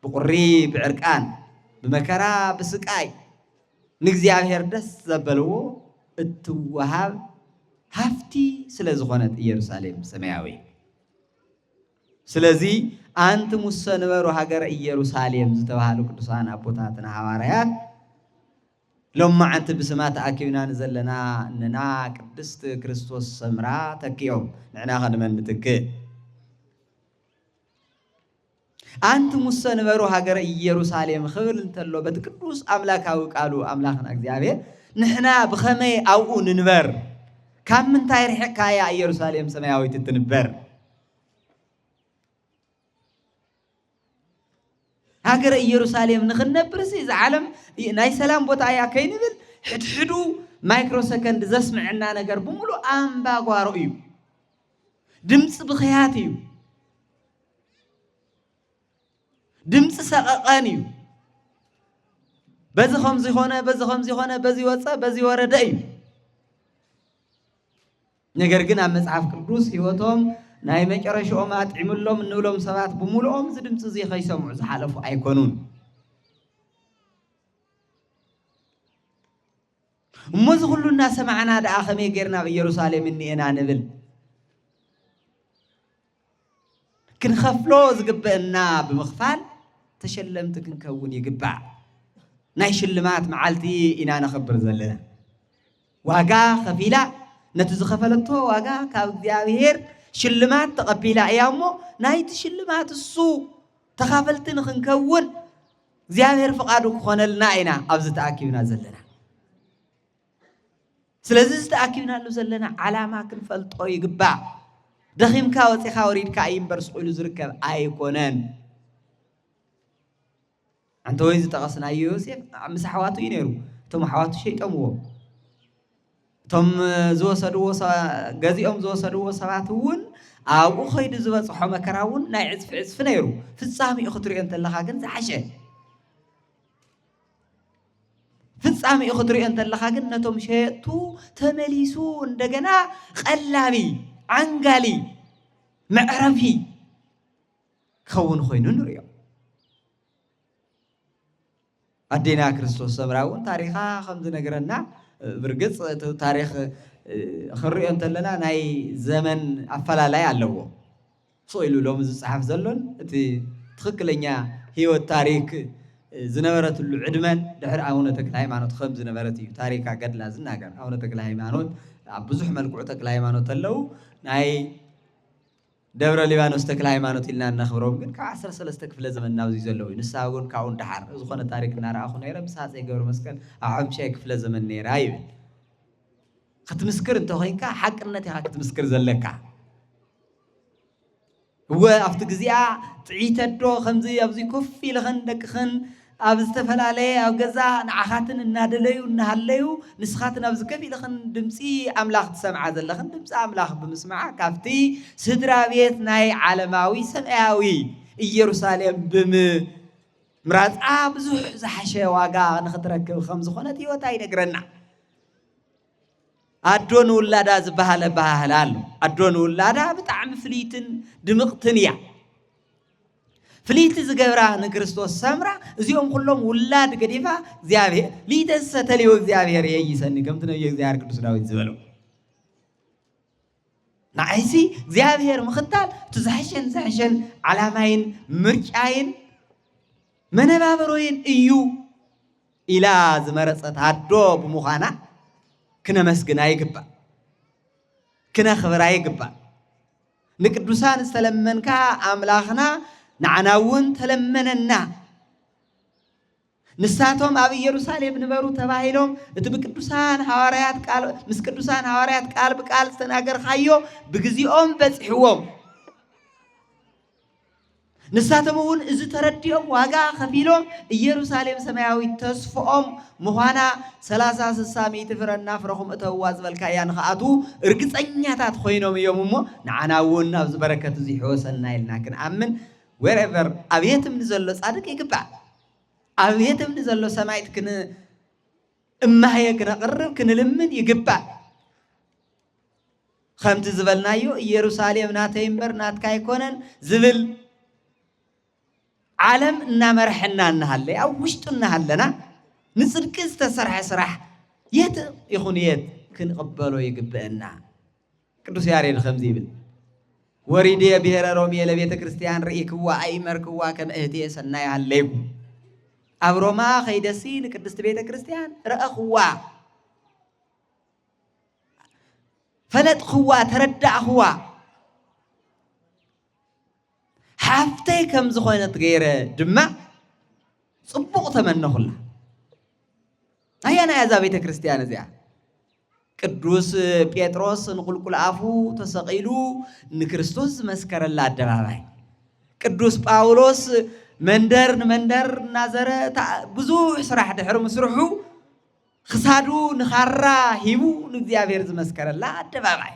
ብቁሪ ብዕርቃን ብመከራ ብስቃይ ንእግዚአብሔር ደስ ዘበልዎ እትወሃብ ሃፍቲ ስለ ዝኾነት ኢየሩሳሌም ሰማያዊ ስለዚ ኣንቲ ሙሴ ነበሩ ሃገረ ኢየሩሳሌም ዝተባሃሉ ቅዱሳን ኣቦታትና ሐዋርያት ሎማዓንቲ ብስማ ተኣኪብና ንዘለና እንና ቅድስት ክርስቶስ ሰምራ ተኪኦም ንዕና ኸንመን ንትክእ ኣንቲ ሙሴ ነበሩ ሃገረ ኢየሩሳሌም ክብል እንተሎ በቲ ቅዱስ ኣምላካዊ ቃሉ ኣምላኽና እግዚአብሔር ንሕና ብኸመይ ኣብኡ ንንበር ካብ ምንታይ ርሕቕካያ ኢየሩሳሌም ሰማያዊት እትንበር هاجر يروساليم نخنبرس إذا عالم ناي سلام بوتايا كينبل حدو مايكرو سكند زسمعنا نجر بملو أمبا قارئيو دمس بخياتيو دمس سقانيو بزي خمزي خونه بزي وصا بزي وردأيو نجر جنا مسعف كروس هيوتهم ناي مكرشهم أطعموا لهم نولهم سبات بملوهم زدمس زي خيسمع زحلفوا أيكونون ومز كل الناس معنا دا أخمي غيرنا بيروساليم إني أنا نبل كن خفلو زقبنا بمخفال تشلمت كنكون يقبع ناي شلمات معالتي إنا نخبر زلنا واقا خفيلا نتز خفلتو واقا كاب ديابير شلمات تقبيلا أيامو ناي تشلمات السوء تخافلتن خنكون زيابير فقادو كخونا لنا إنا أبز تأكيبنا زلنا سلازز تأكيبنا له زلنا علامة كنفلتو يقبع دخيم كاوتي خاوريد كايم برسقولو زركب أيكونان أنت وين تقصنا يوسف مسحواتو ينيرو تم حواتو شيء تمو تم زو سدو غزيهم زو سدو سباتون أو خيد زبط حما كراون نايعز في عز فنيرو في السامي أخطري أنت اللي خاجن زحشة في السامي أخطري أنت اللي خاجن نتوم شيء تو تمليسون دجنا قلبي عنقلي معرفي خون خوينو نريو أدينا كريستوس سمراون تاريخا خمس نجرنا برجس تاريخ خرّي أنت لنا ناي زمن أفلا لا يعلوه سويلو لهم زحف زلون تي تخكلنيا هي التاريخ زنبرة العدمان دحر عونة تكلاي معنوت خمس زنبرة تاريخ قد لازم ناقر عونة تكلاي معنوت بزح ملكوع تكلاي معنوت اللو ناي دبر ليبانوس تكلاي معنوت لنا نخبرهم كن كعسر سلستك في لازم الناوزي زلوي نساقون كعون دحر زخون تاريخ نار أخو نيرا بساعة يقبر مسكن أعم شيك في لازم النير أيوة خت مسكر أنت هينك حق النتي حق تمسكر زلك هو أفتق زيا تعيت الدو خمزي أبزي كفي لخندك خن أبستفل عليه أو جزاء نعخاتن النادليو النهليو نسخاتن أبز كفي لخن دمسي أملاخ تسمع ذا لخن دمس أملاخ بمسمع كافتي سدرا بيت ناي عالماوي سماوي يروساليم بم مرات أبزح زحشة واقع نخطرك خمس خونتي وتاي نقرنا أدون ولادا زبهال بهالال أدون ولادا بتعم فليتن دمقتنيا فليت زجبرا نكريستوس سمرا زيهم كلهم ولاد قديفة زيابه ليتس تليو زيابه ريجي سني كم تنو زيار كريستوس داوود زبلو نعيسي زيابه مختال تزحشن على ماين مرجعين من بابروين إيو إلى زمرة هادو بمخانا كنا مسجنا يقبل كنا خبرا يقبل نكدوسان استلمن كا أملاخنا نعناون تلمننا نساتهم أبي يروساليم نبرو تباهيلهم تبكدوسان حواريات قال مسكدوسان حواريات قال بقال استناجر خيو بجزيهم بزحوهم نساتمون إذا ترديهم واقع خفيلهم يروساليم سماوي تصفهم مهانا سلاسة سامي تفرنا فرهم أتواز بالكيان خاطو رجس أنياتات خوينهم يومهم نعناون نفس بركة زي حوسنا لكن أمن wherever أبيتم نزلوا صادق يقبع أبيتم نزلوا سمايت كنا إما هي كنا قرب كنا لمن يقبع خمت زبلنا يروساليم ناتيمبر نات كايكونن زبل عالم نمرحنا نهالي أو وشتو نهالنا نصدق استسرح سرح يت يخون يت كن قبلوا يقبلنا كدوس يارين خمزي بل وريدي بهر رومي لبيت كريستيان رئيك هو أي مرك هو كم اهتي سناي عليكو أبروما خيدسين كدست بيت كريستيان رأخ هو فلت هو تردع هو حافتي كم زخوينة غيره دماء صبوق تمنى خلا هيا أنا يا بيت كريستيان زيا قدوس بيتروس نقول كل عفو تسقيلو نكريستوس مسكر الله دباباي قدوس باولوس መንደር ናዘረ ብዙሕ ስራሕ ድሕሪ ምስርሑ ክሳዱ ንኻራ ሂቡ ንእግዚአብሔር ዝመስከረላ አደባባይ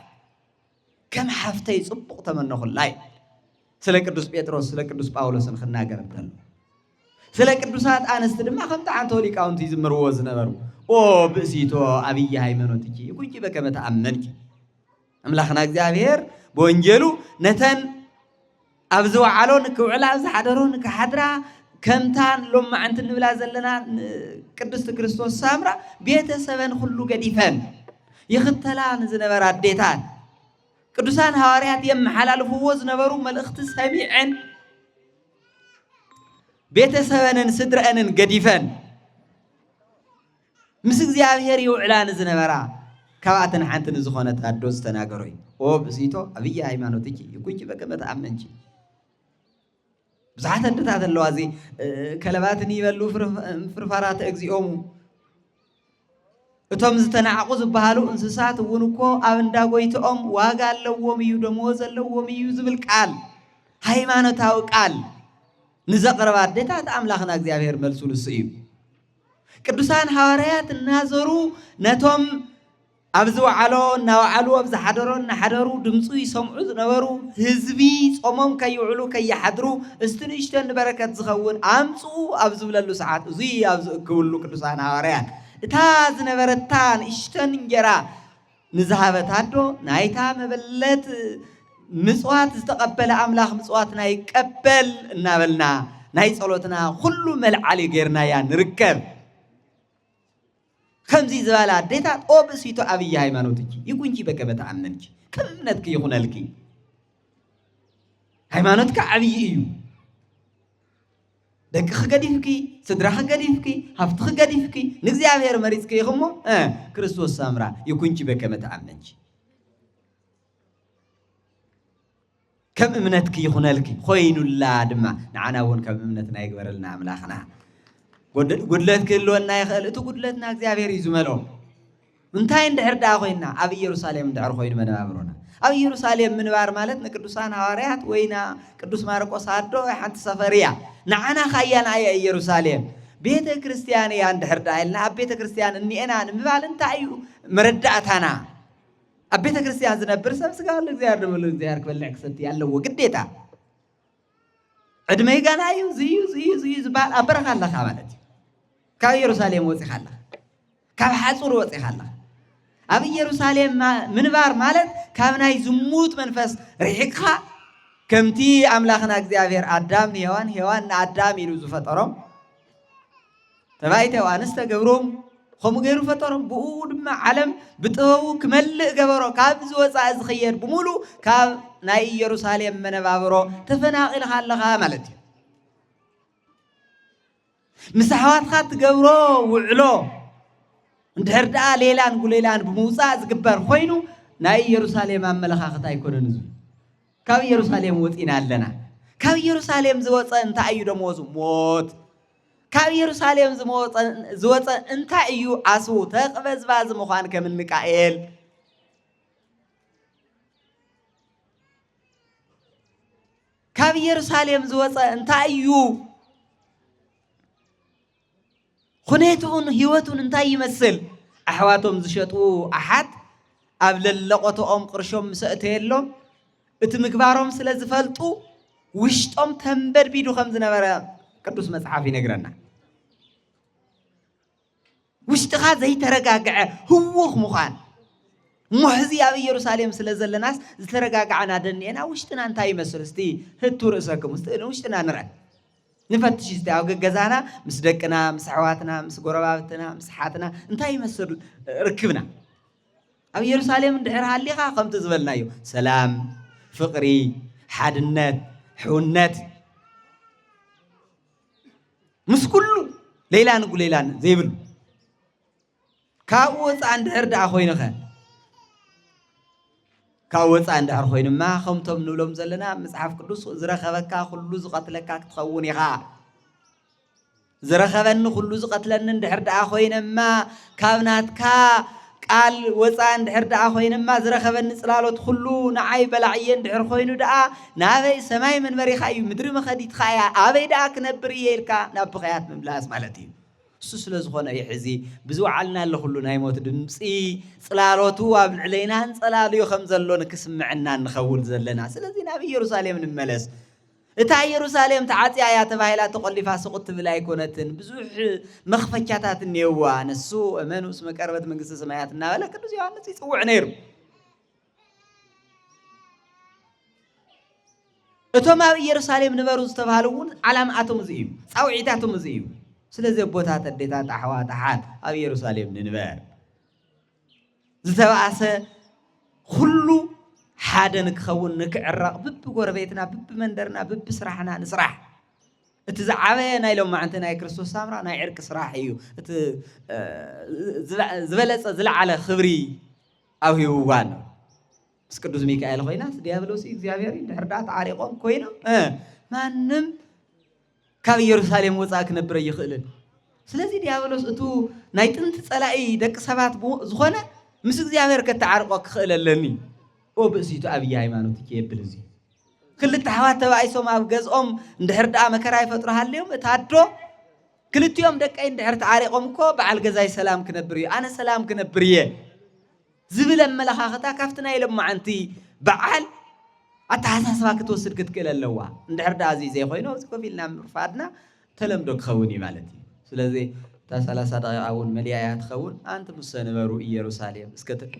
ከም ሓፍተይ ጽቡቕ ተመነኹላይ ስለ ቅዱስ ጴጥሮስ ስለ ቅዱስ ጳውሎስን ክናገር እንተሎ ስለ ቅዱሳት አንስት ድማ ከምታ አንተ ሊቃውንቲ ይዝምርዎ ዝነበሩ ኦ ብእሲቶ አብይ ሃይማኖትኪ ይኩንኪ በከመ ተአመንኪ አምላኽና እግዚአብሔር በወንጌሉ ነተን ኣብዚ ወዓሎ ንክውዕላ ኣብዚ ሓደሮ ንክሓድራ ከምታን ሎማዓንቲ ንብላ ዘለና ቅድስቲ ክርስቶስ ሳምራ ቤተሰበን ኩሉ ገዲፈን ይኽተላ ንዝነበራ አዴታት ቅዱሳን ሐዋርያት የመሓላልፍዎ ዝነበሩ መልእኽቲ ሰሚዐን ቤተሰበንን ስድረአንን ገዲፈን ምስ እግዚአብሔር ይውዕላ ንዝነበራ ካብኣተን ሓንቲ ንዝኾነት ኣዶ ዝተናገሮይ ኦ ብእሲቶ አብይ ሃይማኖትኪ ይኩንኪ በከመ ተአመንኪ ብዙሓት ኣዴታት ኣለዋ እዚ ከለባትን ይበሉ ፍርፋራት እግዚኦሙ እቶም ዝተናዕቁ ዝበሃሉ እንስሳት እውን እኮ ኣብ እንዳጎይቶኦም ዋጋ ኣለዎም እዩ ደመወዝ ኣለዎም እዩ ዝብል ቃል ሃይማኖታዊ ቃል ንዘቕረባ ኣዴታት ኣምላኽና እግዚአብሔር መልሱ ንሱ እዩ ቅዱሳን ሐዋርያት እናዘሩ ነቶም ኣብዚ ወዓሎ እናወዓሉ ኣብዚ ሓደሮ እናሓደሩ ድምፁ ይሰምዑ ዝነበሩ ህዝቢ ጾሞም ከይውዕሉ ከይሓድሩ እስቲ ንእሽተን ንበረከት ዝኸውን ኣምፁ ኣብ ዝብለሉ ሰዓት እዙይ ኣብ ዝእክብሉ ቅዱሳን ሐዋርያት እታ ዝነበረታ ንእሽተን እንጀራ ንዝሃበት ኣዶ ናይታ መበለት ምጽዋት ዝተቀበለ ኣምላኽ ምጽዋትና ይቀበል እናበልና ናይ ጸሎትና ኩሉ መልዓሊ ጌርናያ ንርከብ ከምዚ ዝበላ ኣዴታት ኦ ብእሲቶ አብይ ሃይማኖትኪ ይኩንኪ በከመ ተአመንኪ ከም እምነትኪ ይኹነልኪ ሃይማኖትካ ዓብይ እዩ ደቅኺ ገዲፍኪ ስድራኺ ገዲፍኪ ሃፍትኺ ገዲፍኪ ንእግዚአብሔር መሪፅኪ ኢኹሞ ክርስቶስ ሳምራ ይኩንኪ በከመ ተአመንኪ كم امنتك يخونلك خوين الله دما نعنا ون كم امنتنا يقبرلنا املاخنا قدلت كله النا يخل تو قدلتنا እግዚአብሔር ይዝመለው እንታይ እንደርዳ ኮይና ኣብ ኢየሩሳሌም እንደር ኮይን መናብሮና ኣብ ኢየሩሳሌም ምንባር ማለት ንቅዱሳን ሐዋርያት ወይና ቅዱስ ማርቆስ አዶ ሓንቲ ሰፈሪያ ናዓና ኻያና ያ ኢየሩሳሌም ቤተ ክርስቲያን ያ እንደርዳ ኢልና ኣብ ቤተ ክርስቲያን እንኤና ንምባል እንታይ መረዳእታና ኣብ ቤተ ክርስቲያን ዝነብር ሰብ ስጋል እግዚአብሔር ደምሉ እግዚአብሔር ክበልዕ ክሰት ያለው ግዴታ ዕድመይ ጋና እዩ ዝዩ ዝባል አበረኻለኻ ማለት ካብ ኢየሩሳሌም ወፂኻላ ካብ ሓጹር ወፂኻላ ኣብ ኢየሩሳሌም ምንባር ማለት ካብ ናይ ዝሙት መንፈስ ርሒቅኻ ከምቲ ኣምላኽና እግዚአብሔር አዳም ሔዋን ንኣዳም ኢሉ ዝፈጠሮም ተባይተ ዋንስተ ገብሮም خم غيرو فترم بقول ما علم بتوه كمل جبرو كاب زوجة أزخير بمولو كاب ناي يروساليم من بابرو تفناقل خالها مالتي مسحوات خات جبرو وعلو ندهردا ليلان قليلان بموسى زكبر خوينو ناي يروساليم أملها خطاي كون نزول كاب يروساليم وتينا لنا كاب يروساليم زوجة أنت أيدو موت ካብ ኢየሩሳሌም ዝወፀ እንታይ እዩ ኣስቡ ተቕበዝባዝ ምዃን ከም ሚካኤል ካብ ኢየሩሳሌም ዝወፀ እንታይ እዩ ኩነቱን ህይወቱን እንታይ ይመስል ኣሕዋቶም ዝሸጡ ኣሓት ኣብ ለለቆቶም ቅርሾም ሰእተየሎም እቲ ምግባሮም ስለ ዝፈልጡ ውሽጦም ተንበድቢዱ ከም ዝነበረ ቅዱስ መጽሐፍ ይነግረና ውሽጥኻ ዘይተረጋግዐ ህውኽ ምዃን ሙሕዚ ኣብ ኢየሩሳሌም ስለ ዘለናስ ዝተረጋግዐና ደኒኤና ውሽጥና እንታይ ይመስል እስቲ ህቱ ርእሰኩም እስቲ ውሽጥና ንርአ ንፈትሽ እስቲ ኣብ ገዛና ምስ ደቅና ምስ ኣሕዋትና ምስ ጎረባብትና ምስ ሓትና እንታይ ይመስል ርክብና ኣብ ኢየሩሳሌም እንድሕር ሃሊኻ ከምቲ ዝበልናዮ ሰላም ፍቕሪ ሓድነት ሕውነት ምስ ኩሉ ሌላን ዘይብሉ ካብ ወፃ እንድሕር ዳኣ ኮይንኸ ካብ ወፃ እንድሕር ኮይንማ ከምቶም ንብሎም ዘለና መጽሓፍ ቅዱስ ዝረኸበካ ኩሉ ዝቐትለካ ክትኸውን ኢኻ ዝረኸበኒ ኩሉ ዝቐትለኒ እንድሕር ዳኣ ኮይነማ ካብ ናትካ ቃል ወፃን ድሕር ደኣ ኮይንማ ዝረኸበኒ ጽላሎት ኩሉ ንዓይ በላዕየን ድሕር ኮይኑ ደኣ ናበይ ሰማይ መንበሪኻ እዩ ምድሪ መኸዲትካ እያ ኣበይ ደኣ ክነብር እየ ኢልካ ናብ ብኸያት ምምላስ ማለት እዩ እሱ ስለ ዝኾነ እዩ ሕዚ ብዝወዓልና ኣሎ ኩሉ ናይ ሞት ድምፂ ጽላሎቱ ኣብ ልዕለይና እንጸላልዮ ከም ዘሎ ንክስምዐና ንኸውን ዘለና ስለዚ ናብ ኢየሩሳሌም ንመለስ እታ ኢየሩሳሌም ተዓጽያ እያ ተባሂላ ተቆሊፋ ስቁት ትብል ኣይኮነትን ብዙሕ መኽፈቻታት እኔዋ ንሱ እመኑ እስመ ቀረበት መንግስተ ሰማያት እናበለ ቅዱስ ዮሐንስ ይጽውዕ ነይሩ እቶም ኣብ ኢየሩሳሌም ንበሩ ዝተባሃሉ እውን ዓላማቶም እዚ እዩ ጻውዒታቶም እዚ እዩ ስለዚ ቦታት ኣዴታት ኣሕዋት ኣሓት ኣብ ኢየሩሳሌም ንንበር ዝተባእሰ ኩሉ ሓደ ንክኸውን ንክዕረቕ ብጎረቤትና ብመንደርና ብስራሕና ንስራሕ እቲ ዝዓበየ ናይ ሎማዓንቲ ናይ ክርስቶስ ሳምራ ናይ ዕርቂ ስራሕ እዩ እቲ ዝበለፀ ዝለዓለ ክብሪ ኣብ ሂብዋን ምስ ቅዱስ ሚካኤል ኮይናስ ዲያብሎስ እግዚኣብሔር ድሕር ዳኣ ተዓሪቆም ኮይኖም ማንም ካብ ኢየሩሳሌም ወፃእ ክነብር ኣይኽእልን ስለዚ ዲያብሎስ እቱ ናይ ጥንቲ ጸላኢ ደቂ ሰባት ዝኾነ ምስ እግዚኣብሔር ከተዓርቆ ክኽእል ኣለኒ وبسيتو أبي هايمانو تكيب بلزي كل التحوات تبعي سوم أب جزءهم اندحر دا مكراي فترة هاليوم اتهدو كل اليوم دك أي اندحر تعارقهم كو بعد جزاي سلام كنبريه أنا سلام كنبريه زبل أما لخاختا كفتنا يلم معنتي بعال أتحسس ما كتوصل كتكل اللوا اندحر دا عزيزي خوينو زكو فيلنا مرفادنا تلم دوك خوني مالتي سلازي تاسالا صدقاء أول مليايات خون أنت مسنبرو إيروساليم اسكتك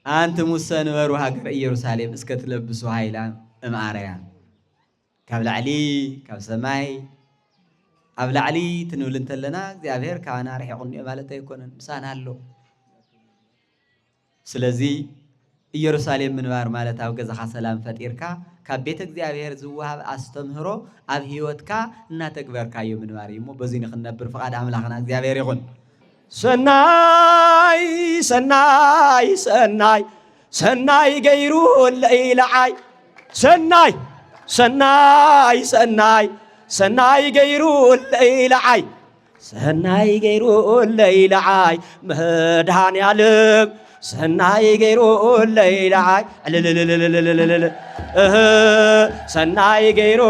أنت مسنبرو هاجر إيروساليم اسكت لبسوا هايلان أماريان كابل علي كاب سماي قبل علي تنول انت لنا እግዚአብሔር ካና رح يقول ማለት አይኮነን ምሳና አለው ስለዚህ ኢየሩሳሌም ምንባር ማለት አው ገዛኻ ሰላም ፈጢርካ ካብ ቤተ እግዚአብሔር ዝዋሃብ አስተምህሮ ኣብ ህይወትካ እና ተግበርካዮ ምንባር ይሞ በዚህ ንኽነብር ፈቃድ አምላኽና እግዚአብሔር ይሁን ሰናይ ሰናይ ሰናይ ሰናይ ገይሩ ለኢላዓይ ሰናይ ሰናይ ሰናይ ሰናይ ገይሩ ለኢላዓይ ሰናይ ገይሩ ለኢላዓይ መድኃኔዓለም ሰናይ ገይሩ ለኢላዓይ ሰናይ ገይሩ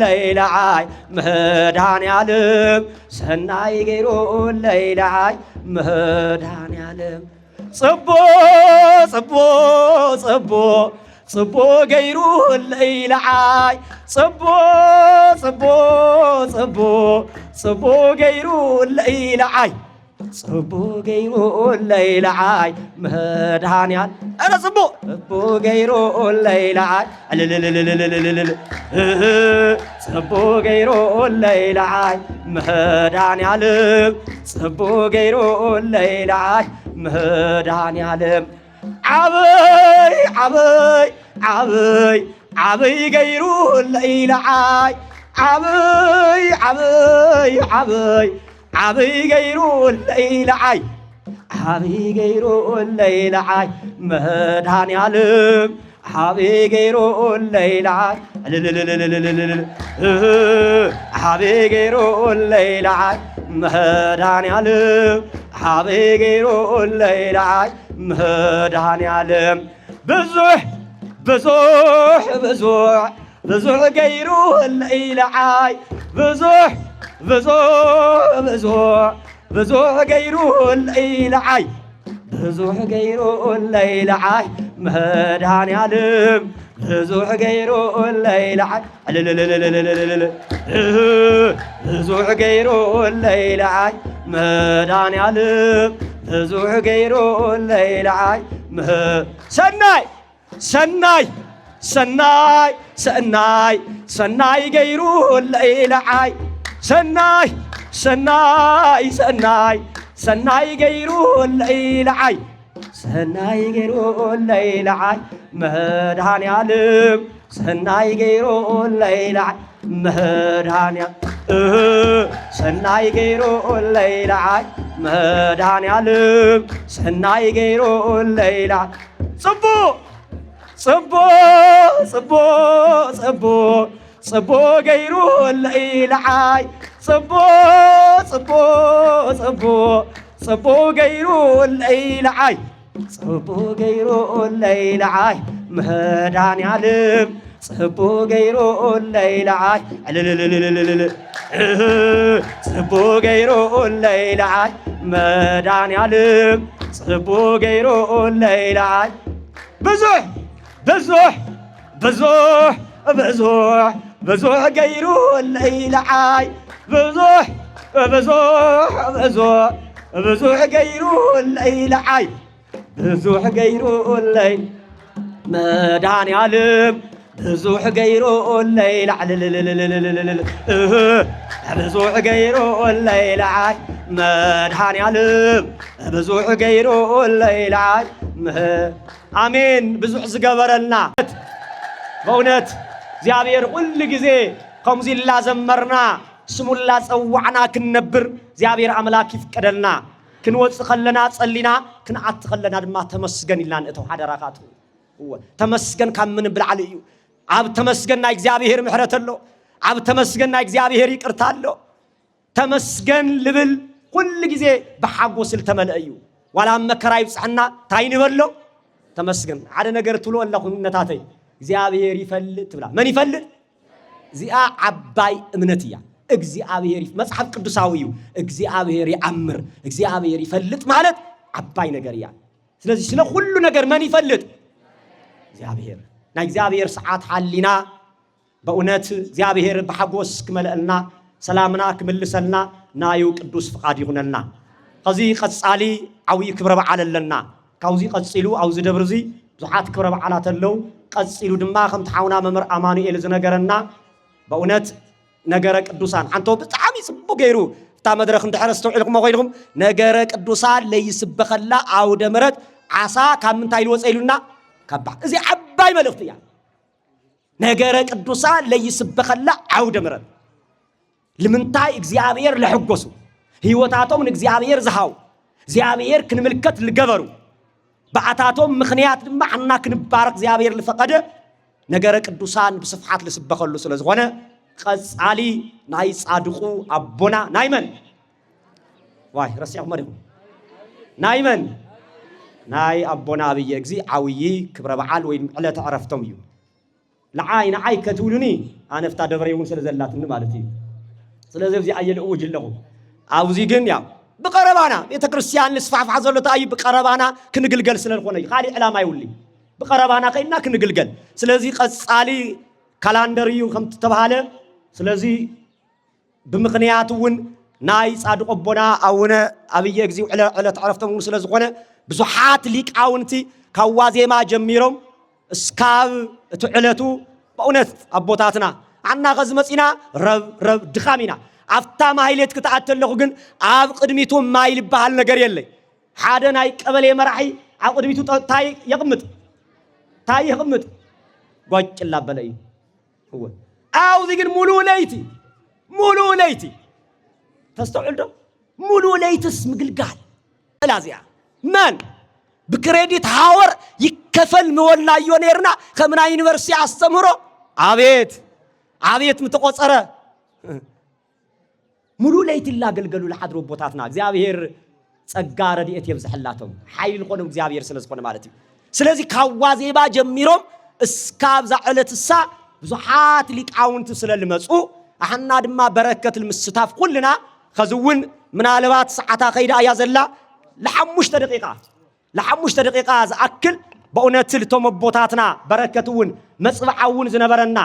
ለኢላዓይ መድኃኔዓለም ሰናይ ገይሩ ለኢላዓይ መድኃኔዓለም ጽቦ ጽቦ ጽቦ ጽቦ ገይሩ ለኢላዓይ ጽቦ ጽቦ ጽቦ ጽቦ ገይሩ ለኢላዓይ ጽቦ ገይሩ ለኢላዓይ መድኃኔዓለም አረ ጽቦ ጽቦ ገይሩ ለኢላዓይ ጽቦ ገይሩ ለኢላዓይ መድኃኔዓለም ጽቦ ገይሩ ለኢላዓይ መድኃኔዓለም عبي عبي عبي عبي غيرو الليلعاي عبي عبي عبي عبي غيرو الليلعاي عبي غيرو الليلعاي مدኃኔዓለም عبي غيرو الليلعاي عبي غيرو الليلعاي مدኃኔዓለም عبي غيرو الليلعاي መድኃኔዓለም ብዙሕ ብዙሕ ብዙሕ ብዙሕ ገይሩ ለኢላዓይ ብዙሕ ብዙሕ ብዙሕ ብዙሕ ገይሩ ለኢላዓይ ብዙሕ ገይሩ ለኢላዓይ መድኃኔዓለም ብዙሕ ገይሩ ለኢላዓይ ብዙሕ ገይሩ ለኢላዓይ መድኃኔዓለም ብዙሕ ገይሩ ለኢላዓይ ሰናይ ሰናይ ሰናይ ሰናይ ሰናይ ገይሩ ለኢላዓይ ሰናይ ሰናይ ሰናይ ሰናይ ገይሩ ለኢላዓይ ሰናይ ገይሩ ለኢላዓይ መድኃኔዓለም ሰናይ ገይሩ ለኢላዓይ መድኃኔዓለም ሰናይ ገይሩ ለኢላዓይ መድኃኔዓለም ሰናይ ገይሩ ለኢላዓይ ጽቦ ጽቦ ጽቦ ጽቦ ጽቦ ገይሩ ለኢላዓይ صبو غيرو الليل عاي صبو غيرو الليل عاي مهدان يعلم صبو غيرو الليل عاي صبو غيرو الليل عاي مهدان يعلم صبو غيرو الليل عاي بزوح بزوح بزوح بزوح بزوح غيرو الليل عاي بزوح بزوح بزوح بزوح غيرو الليل عاي بزوح غيرو الليل مدان يعلم بزوح غيرو الليل بزوح غيرو الليل عاي مدان يعلم بزوح غيرو الليل عاي آمين بزوح زقبرنا بونت زيابير كل جزء خمزي الله زمرنا سمو الله صوعنا كنبر زيابير عملاك يفقدلنا كنوص خلنا صلينا كنعت خلنا دما تمسجن إلان اتو حدراكاتو هو تمسجن كم من بالعلي عب تمسجن እግዚአብሔር ምሕረት አለው عب تمسجن እግዚአብሔር ይቅርታ አለው تمسجن ልብል كل ጊዜ በሐጎስ ልተመለዩ ዋላ መከራ ይጽሕና ታይን ይበለው ተመስገን አደ ነገር ትሎ አላሁ ነታተይ እግዚአብሔር ይፈልጥ ብላ ማን ይፈልጥ ዚአ አባይ እምነትያ እግዚአብሔር መጽሐፍ ቅዱሳዊው እግዚአብሔር ያምር እግዚአብሔር ይፈልጥ ማለት አባይ ነገር ያ ስለዚህ ስለ ሁሉ ነገር ማን ይፈልጥ እግዚአብሔር ና እግዚአብሔር ሰዓት ሐሊና በእውነት እግዚአብሔር በሐጎስ ከመለልና ሰላምና ከመልሰልና ናዩ ቅዱስ ፍቃድ ይሁንና ከዚ ቀጻሊ አዊ ክብረ በዓል አለና ካውዚ ቀጽሉ አውዚ ደብርዚ ብዙሓት ክብረ በዓላት አለው ቀጽሉ ድማ ከም ተሓውና መምር አማኑኤል ዝነገረና በእውነት ነገረ ቅዱሳን አንተ በጣም ይስቡ ገይሩ ታ መድረክ እንደሐረስተው ኢልኩም ኮይልኩም ነገረ ቅዱሳን ለይስበኸላ አውደ ምረት ዓሳ ካምንታይ ልወጽይሉና ከባ እዚ አባይ መልእክትያ ነገረ ቅዱሳን ለይስበኸላ አውደ ምረት ለምንታይ እግዚአብሔር ለሕጎሱ ህይወታቶም እግዚአብሔር ዝሃው እግዚአብሔር ክንምልከት ልገበሩ በአታቶም ምክንያት ድማ አና ክንባረክ እግዚአብሔር ለፈቀደ ነገረ ቅዱሳን በስፍሓት ለስበኸሉ ስለዝኾነ ቀጻሊ ናይ ጻድቁ አቦና ናይመን ዋይ ረሲያው መሪው ናይመን ናይ አቦና አብየ እግዚ ዓውይ ክብረ በዓል ወይ ዕለተ ዕረፍቶም እዩ ለዓይና አይ ከትውሉኒ አነፍታ ደብረይውን ስለዘላትን ማለት እዩ ስለዚህ እዚ አየልኡ ጅለኹ አውዚ ግን ያው بقربانا ቤተክርስቲያን ልስፋፋ ዘሎታ አይ بقربانا ክንግልገል ስለልኾነ ኻሊ ዕላማ ይውልኝ بقربانا ከይና ክንግልገል ስለዚህ ቀጻሊ ካላንደር እዩ ከም ተባሃለ ስለዚህ ብምክንያቱን ናይ ጻድቆ ቦና አውነ አብየ እግዚው ዕለት ዕረፍቶም ስለዝኾነ ብዙሓት ሊቃውንቲ ካዋዜማ ጀሚሮም እስካብ እትዕለቱ በእውነት አቦታትና አና ገዝመጽና ረብ ድኻሚና አፍታ ማይለት ከተአተለኹ ግን አብ ቅድሚቱ ማይል በሃል ነገር የለይ ሓደ ናይ ቀበሌ መራሒ አብ ቅድሚቱ ታይ ይቅምጥ ጓጭላ በለይ هو አውዚ ግን ሙሉ ለይቲ ተስተውዕል ዶ ሙሉ ለይትስ ምግልጋል እላዚያ ማን በክሬዲት ሃወር ይከፈል መወላዮ ነርና ከምና ዩኒቨርሲቲ አስተምሮ አቤት ምትቆጸረ ሙሉ ለይት ላገልገሉ ለሐድሮ ቦታትና እግዚአብሔር ጸጋ ረድኤት ይብዛህላቶም ኃይል ሆኖ እግዚአብሔር ስለዝኾነ ማለት እዩ ስለዚህ ካዋዜባ ጀሚሮም እስካብዛ ዕለትሳ ብዙሓት ሊቃውንት ስለልመጹ አህና ድማ በረከት ልምስታፍ ኩልና ከዝውን ምናልባት ሰዓታ ከይዳ ያዘላ ለሐሙሽተ ደቂቃ ዝአክል በእውነት ልቶም ቦታትና በረከቱን መጽባዓውን ዝነበረና